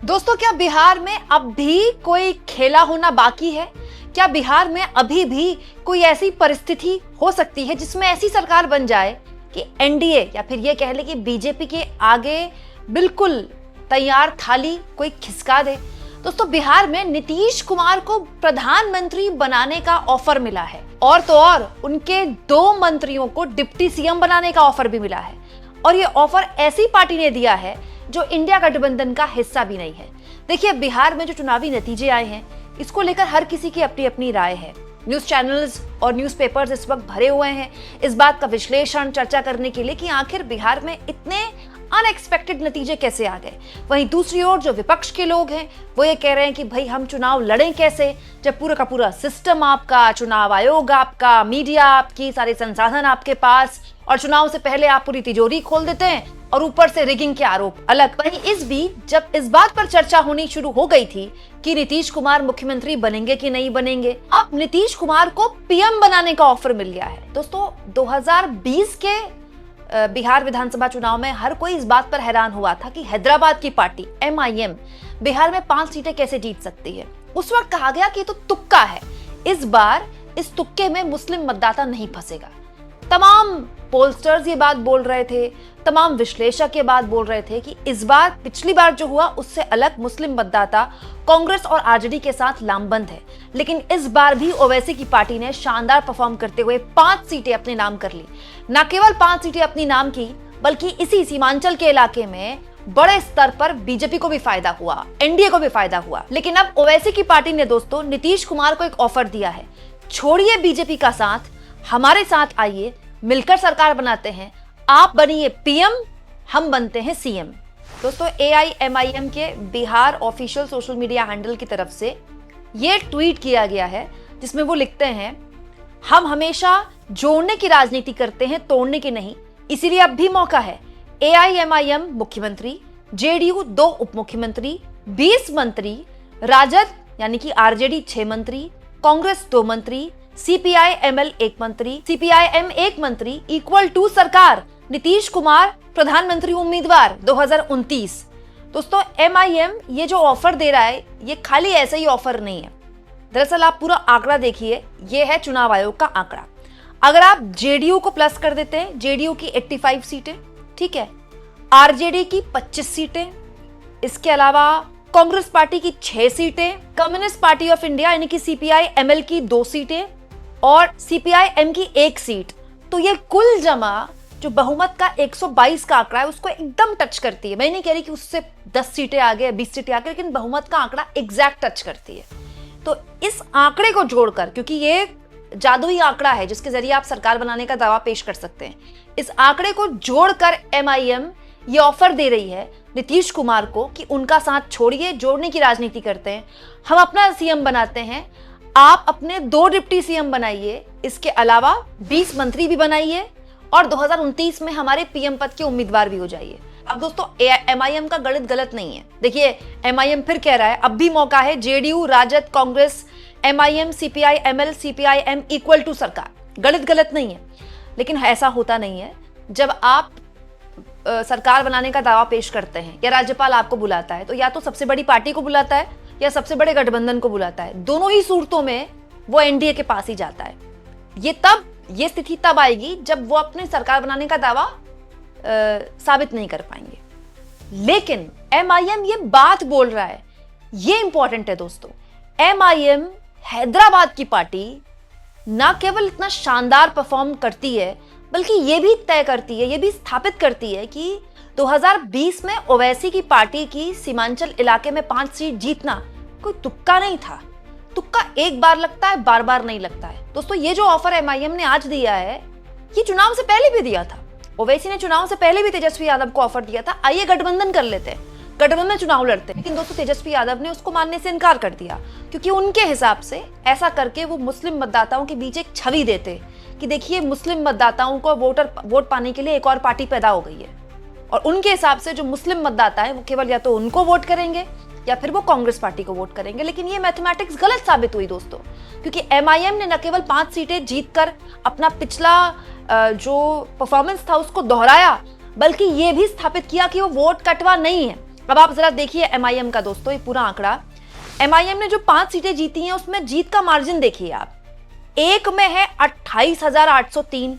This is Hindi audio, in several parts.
दोस्तों, क्या बिहार में अब भी कोई खेला होना बाकी है? क्या बिहार में अभी भी कोई ऐसी परिस्थिति हो सकती है जिसमें ऐसी सरकार बन जाए कि एनडीए या फिर ये कह ले कि बीजेपी के आगे बिल्कुल तैयार थाली कोई खिसका दे? दोस्तों, बिहार में नीतीश कुमार को प्रधानमंत्री बनाने का ऑफर मिला है और तो और उनके 2 मंत्रियों को डिप्टी सीएम बनाने का ऑफर भी मिला है। और ये ऑफर ऐसी पार्टी ने दिया है जो इंडिया गठबंधन का हिस्सा भी नहीं है। देखिए, बिहार में जो चुनावी नतीजे आए हैं, इसको लेकर हर किसी की अपनी अपनी राय है। न्यूज चैनल्स और न्यूज़पेपर्स इस वक्त भरे हुए हैं इस बात का विश्लेषण चर्चा करने के लिए कि आखिर बिहार में इतने अनएक्सपेक्टेड नतीजे कैसे आ गए। वहीं दूसरी ओर जो विपक्ष के लोग हैं वो ये कह रहे हैं कि भाई हम चुनाव लड़ें कैसे जब पूरा का पूरा सिस्टम आपका, चुनाव आयोग आपका, मीडिया आपकी, सारे संसाधन आपके पास, और चुनाव से पहले आप पूरी तिजोरी खोल देते हैं और ऊपर से रिगिंग के आरोप अलग। वहीं इस बीच जब इस बात पर चर्चा होनी शुरू हो गई थी कि नीतीश कुमार मुख्यमंत्री बनेंगे कि नहीं बनेंगे, अब नीतीश कुमार को पीएम बनाने का ऑफर मिल गया है। दोस्तों, 2020 के बिहार विधानसभा चुनाव में हर कोई इस बात पर हैरान हुआ था कि हैदराबाद की पार्टी एमआईएम बिहार में 5 सीटें कैसे जीत सकती है। उस वक्त कहा गया कि ये तो तुक्का है, इस बार इस तुक्के में मुस्लिम मतदाता नहीं फंसेगा। तमाम पोलस्टर्स ये बात बोल रहे थे, तमाम विश्लेषक ये बात बोल रहे थे कि इस बार पिछली बार जो हुआ उससे अलग मुस्लिम मतदाता कांग्रेस और आरजेडी के साथ लामबंद है। लेकिन इस बार भी ओवैसी की पार्टी ने शानदार परफॉर्म करते हुए 5 सीटें अपने नाम कर ली। न केवल 5 सीटें अपनी नाम की, बल्कि इसी सीमांचल के इलाके में बड़े स्तर पर बीजेपी को भी फायदा हुआ, एनडीए को भी फायदा हुआ। लेकिन अब ओवैसी की पार्टी ने दोस्तों नीतीश कुमार को एक ऑफर दिया है, छोड़िए बीजेपी का साथ, हमारे साथ आइए, मिलकर सरकार बनाते हैं, आप बनिए पीएम, हम बनते हैं सीएम। दोस्तों, एआईएमआईएम के Bihar official social media handle की तरफ से ये ट्वीट किया गया है जिसमें वो लिखते हैं, हम हमेशा जोड़ने की राजनीति करते हैं, तोड़ने की नहीं, इसीलिए अब भी मौका है। एआईएमआईएम मुख्यमंत्री, जेडीयू 2 उप मुख्यमंत्री, 20 मंत्री, राजद यानी कि आरजेडी 6 मंत्री, कांग्रेस 2 मंत्री, सीपीआई-एमएल 1 मंत्री, सीपीआई-एम 1 मंत्री इक्वल टू सरकार, नीतीश कुमार प्रधानमंत्री उम्मीदवार 2029। दोस्तों, एमआईएम ये जो ऑफर दे रहा है ये खाली ऐसा ही ऑफर नहीं है। दरअसल आप पूरा आंकड़ा देखिए, ये है चुनाव आयोग का आंकड़ा। अगर आप जेडीयू को प्लस कर देते हैं, जेडीयू की 85 सीटें, ठीक है, आरजेडी की 25 सीटें, इसके अलावा कांग्रेस पार्टी की 6 सीटें, कम्युनिस्ट पार्टी ऑफ इंडिया यानी कि सीपीआई-एमएल की 2 सीटें और सीपीआई-एम की 1 सीट, तो ये कुल जमा जो बहुमत का 122 का आंकड़ा है उसको एकदम टच करती है। मैं नहीं कह रही कि उससे 10 सीटें आगे, 20 सीटें आगे, लेकिन बहुमत का आंकड़ा एग्जैक्ट टच करती है। तो इस आंकड़े को जोड़कर, क्योंकि ये जादुई आंकड़ा है जिसके जरिए आप सरकार बनाने का दावा पेश कर सकते हैं, इस आंकड़े को जोड़कर एमआईएम ये ऑफर दे रही है नीतीश कुमार को कि उनका साथ छोड़िए, जोड़ने की राजनीति करते हैं, हम अपना सीएम बनाते हैं, आप अपने 2 डिप्टी सीएम बनाइए, इसके अलावा 20 मंत्री भी बनाइए और 2029 में हमारे पीएम पद के उम्मीदवार भी हो जाइए। अब दोस्तों, एमआईएम का गणित गलत नहीं है। देखिए, एमआईएम फिर कह रहा है अब भी मौका है, जेडीयू, राजद, कांग्रेस, एमआईएम, सीपीआई-एमएल, सीपीआई-एम इक्वल टू सरकार, गणित गलत नहीं है। लेकिन ऐसा होता नहीं है। जब आप सरकार बनाने का दावा पेश करते हैं या राज्यपाल आपको बुलाता है, तो या तो सबसे बड़ी पार्टी को बुलाता है या सबसे बड़े गठबंधन को बुलाता है। दोनों ही सूरतों में वो एनडीए के पास ही जाता है। ये स्थिति तब आएगी जब वो अपने सरकार बनाने का दावा साबित नहीं कर पाएंगे। लेकिन एमआईएम ये बात बोल रहा है, ये इंपॉर्टेंट है दोस्तों। एमआईएम हैदराबाद की पार्टी ना केवल इतना शानदार परफॉर्म करती है, बल्कि ये भी तय करती है, ये भी स्थापित करती है कि 2020 में ओवैसी की पार्टी की सीमांचल इलाके में 5 सीट जीतना कोई तुक्का नहीं था। तुक्का एक बार लगता है, बार बार नहीं लगता है। दोस्तों, ये जो ऑफर एमआईएम ने आज दिया है, ये चुनाव से पहले भी दिया था। ओवैसी ने चुनाव से पहले भी तेजस्वी यादव को ऑफर दिया था, आइए गठबंधन कर लेते हैं, गठबंधन में चुनाव लड़ते हैं। लेकिन दोस्तों, तेजस्वी यादव ने उसको मानने से इनकार कर दिया, क्योंकि उनके हिसाब से ऐसा करके वो मुस्लिम मतदाताओं के बीच एक छवि देते कि देखिए, मुस्लिम मतदाताओं को वोट पाने के लिए एक और पार्टी पैदा हो गई है, और उनके हिसाब से जो मुस्लिम मतदाता है वो केवल या तो उनको वोट करेंगे या फिर वो कांग्रेस पार्टी को वोट करेंगे। लेकिन ये मैथमेटिक्स गलत साबित हुई दोस्तों, क्योंकि एमआईएम ने न केवल 5 सीटें जीतकर अपना पिछला जो परफॉर्मेंस था उसको दोहराया, बल्कि ये भी स्थापित किया कि वो वोट कटवा नहीं है। अब आप जरा देखिए एमआईएम का दोस्तों ये पूरा आंकड़ा। एमआईएम ने जो 5 सीटें जीती हैं उसमें जीत का मार्जिन देखिए आप। एक में है 28,803,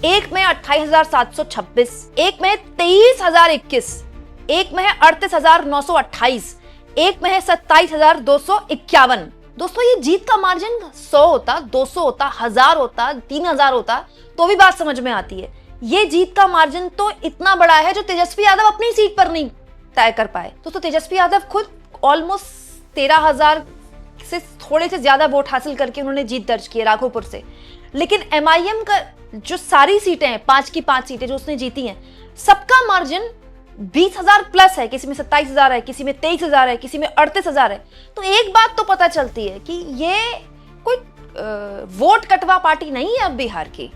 एक में 28,726, एक में 23,021, एक में है 38,928, एक में है 27,251। दोस्तों ये जीत का मार्जिन 100 होता, 200 होता, 1000 होता, 3000 होता तो भी बात समझ में आती है। ये जीत का मार्जिन तो इतना बड़ा है जो तेजस्वी यादव अपनी सीट पर नहीं तय कर पाए। दोस्तों तेजस्वी यादव खुद ऑलमोस्ट 13,000 से थोड़े से ज्यादा वोट हासिल करके उन्होंने जीत दर्ज की है राघोपुर से, लेकिन एमआईएम का जो सारी सीटें हैं 5 की 5 सीटें जो उसने जीती हैं सबका मार्जिन 20,000 प्लस है, किसी में 27,000 है, किसी में 23,000 है, किसी में 38,000 है। तो एक बात तो पता चलती है कि ये कोई वोट कटवा पार्टी नहीं है अब बिहार की।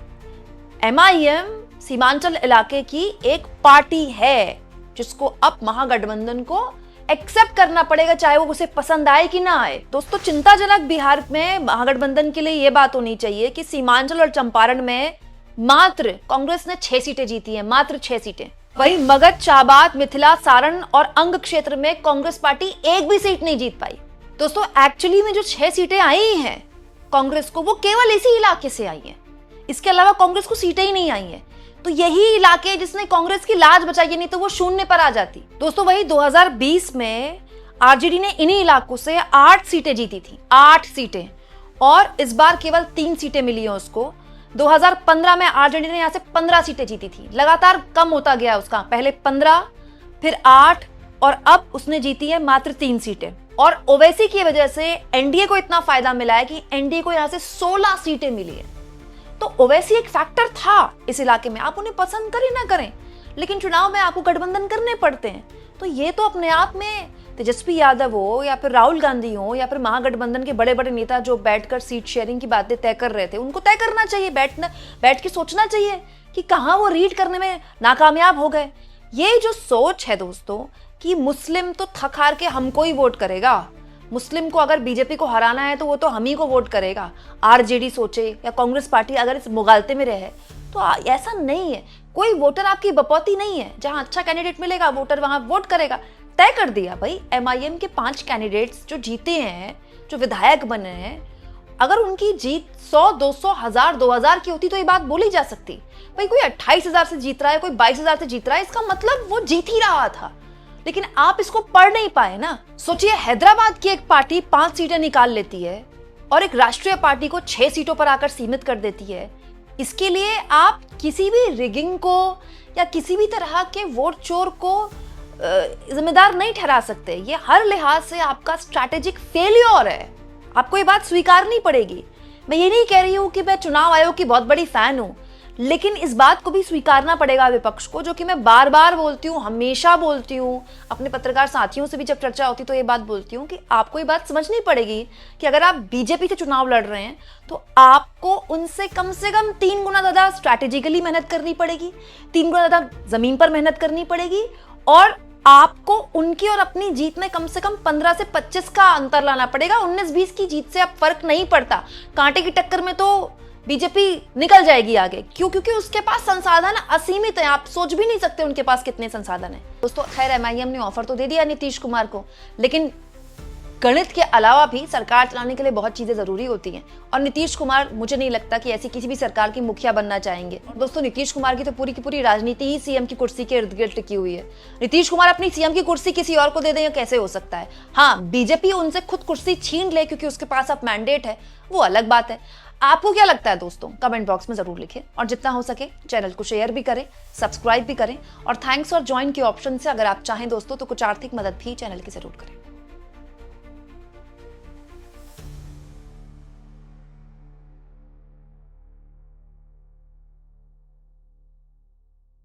एमआईएम सीमांचल इलाके की एक पार्टी है जिसको अब महागठबंधन को एक्सेप्ट करना पड़ेगा, चाहे वो उसे पसंद आए कि ना आए। दोस्तों चिंताजनक बिहार में महागठबंधन के लिए ये बात होनी चाहिए कि सीमांचल और चंपारण में मात्र कांग्रेस ने 6 सीटें जीती हैं, मात्र 6 सीटें। वहीं मगध, चाबाद, मिथिला, सारण और अंग क्षेत्र में कांग्रेस पार्टी एक भी सीट नहीं जीत पाई। दोस्तों एक्चुअली में जो 6 सीटें आई हैं कांग्रेस को वो केवल इसी इलाके से आई हैं, इसके अलावा कांग्रेस को सीटें ही नहीं आई हैं। तो यही इलाके जिसने कांग्रेस की लाज बचाई है, नहीं तो वो शून्य पर आ जाती। दोस्तों वही 2020 में आरजेडी ने इन्हीं इलाकों से 8 सीटें जीती थी, 8 सीटें, और इस बार केवल 3 सीटें मिली हैं उसको। 2015 में आरजेडी ने यहां से 15 सीटें जीती थी, लगातार कम होता गया उसका, पहले 15 फिर 8 और अब उसने जीती है मात्र 3 सीटें। और ओवैसी की वजह से एनडीए को इतना फायदा मिला है कि एनडीए को यहां से 16 सीटें मिली है। तो ओवैसी एक फैक्टर था इस इलाके में, आप उन्हें पसंद करें ना करें, लेकिन चुनाव में आपको गठबंधन करने पड़ते हैं। तो ये तो अपने आप में तेजस्वी यादव हो या फिर राहुल गांधी हो या फिर महागठबंधन के बड़े बड़े नेता जो बैठकर सीट शेयरिंग की बातें तय कर रहे थे, उनको तय करना चाहिए, बैठ के सोचना चाहिए कि कहाँ वो रीड करने में नाकामयाब हो गए। ये जो सोच है दोस्तों कि मुस्लिम तो थक हार के हमको ही वोट करेगा, मुस्लिम को अगर बीजेपी को हराना है तो वो तो हम ही को वोट करेगा, आरजेडी सोचे या कांग्रेस पार्टी अगर इस मुगालते में रहे, तो ऐसा नहीं है। कोई वोटर आपकी बपौती नहीं है, जहां अच्छा कैंडिडेट मिलेगा वोटर वहां वोट करेगा। तय कर दिया भाई, एमआईएम के 5 कैंडिडेट्स जो जीते हैं, जो विधायक बने हैं, अगर उनकी जीत 100, 200, 1000, 2000 की होती तो ये बात बोली जा सकती। भाई कोई 28,000 से जीत रहा है, कोई 22,000 से जीत रहा है, इसका मतलब वो जीत ही रहा था, लेकिन आप इसको पढ़ नहीं पाए ना। सोचिए हैदराबाद की एक पार्टी 5 सीटें निकाल लेती है और एक राष्ट्रीय पार्टी को 6 सीटों पर आकर सीमित कर देती है। इसके लिए आप किसी भी रिगिंग को या किसी भी तरह के वोट चोर को जिम्मेदार नहीं ठहरा सकते। ये हर लिहाज से आपका स्ट्रैटेजिक फेलियर है, आपको ये बात स्वीकारनी पड़ेगी। मैं ये नहीं कह रही हूं कि मैं चुनाव आयोग की बहुत बड़ी फैन हूं, लेकिन इस बात को भी स्वीकारना पड़ेगा विपक्ष को, जो कि मैं बार बार बोलती हूँ, हमेशा बोलती हूँ, अपने पत्रकार साथियों से भी जब चर्चा होती तो ये बात बोलती हूँ कि आपको ये बात समझनी पड़ेगी कि अगर आप बीजेपी से चुनाव लड़ रहे हैं तो आपको उनसे कम से कम 3 गुना ज्यादा स्ट्रैटेजिकली मेहनत करनी पड़ेगी, 3 गुना ज्यादा जमीन पर मेहनत करनी पड़ेगी, और आपको उनकी और अपनी जीत में कम से कम 15 से 25 का अंतर लाना पड़ेगा। 19-20 की जीत से अब फर्क नहीं पड़ता, कांटे की टक्कर में तो बीजेपी निकल जाएगी आगे। क्यों? क्योंकि उसके पास संसाधन असीमित है, आप सोच भी नहीं सकते उनके पास कितने संसाधन है। दोस्तों खैर एमआईएम ने ऑफर तो दे दिया नीतीश कुमार को, लेकिन गणित के अलावा भी सरकार चलाने के लिए बहुत चीजें जरूरी होती हैं, और नीतीश कुमार मुझे नहीं लगता कि ऐसी किसी भी सरकार की मुखिया बनना चाहेंगे। दोस्तों नीतीश कुमार की तो पूरी की पूरी राजनीति ही सीएम की कुर्सी के इर्द गिर्द टिकी हुई है। नीतीश कुमार अपनी सीएम की कुर्सी किसी और को दे दें, कैसे हो सकता है? हाँ, बीजेपी उनसे खुद कुर्सी छीन ले क्योंकि उसके पास अब मैंडेट है, वो अलग बात है। आपको क्या लगता है दोस्तों? कमेंट बॉक्स में जरूर लिखें, और जितना हो सके चैनल को शेयर भी करें, सब्सक्राइब भी करें, और थैंक्स और ज्वाइन के ऑप्शन से अगर आप चाहें दोस्तों तो कुछ आर्थिक मदद भी चैनल की जरूर करें।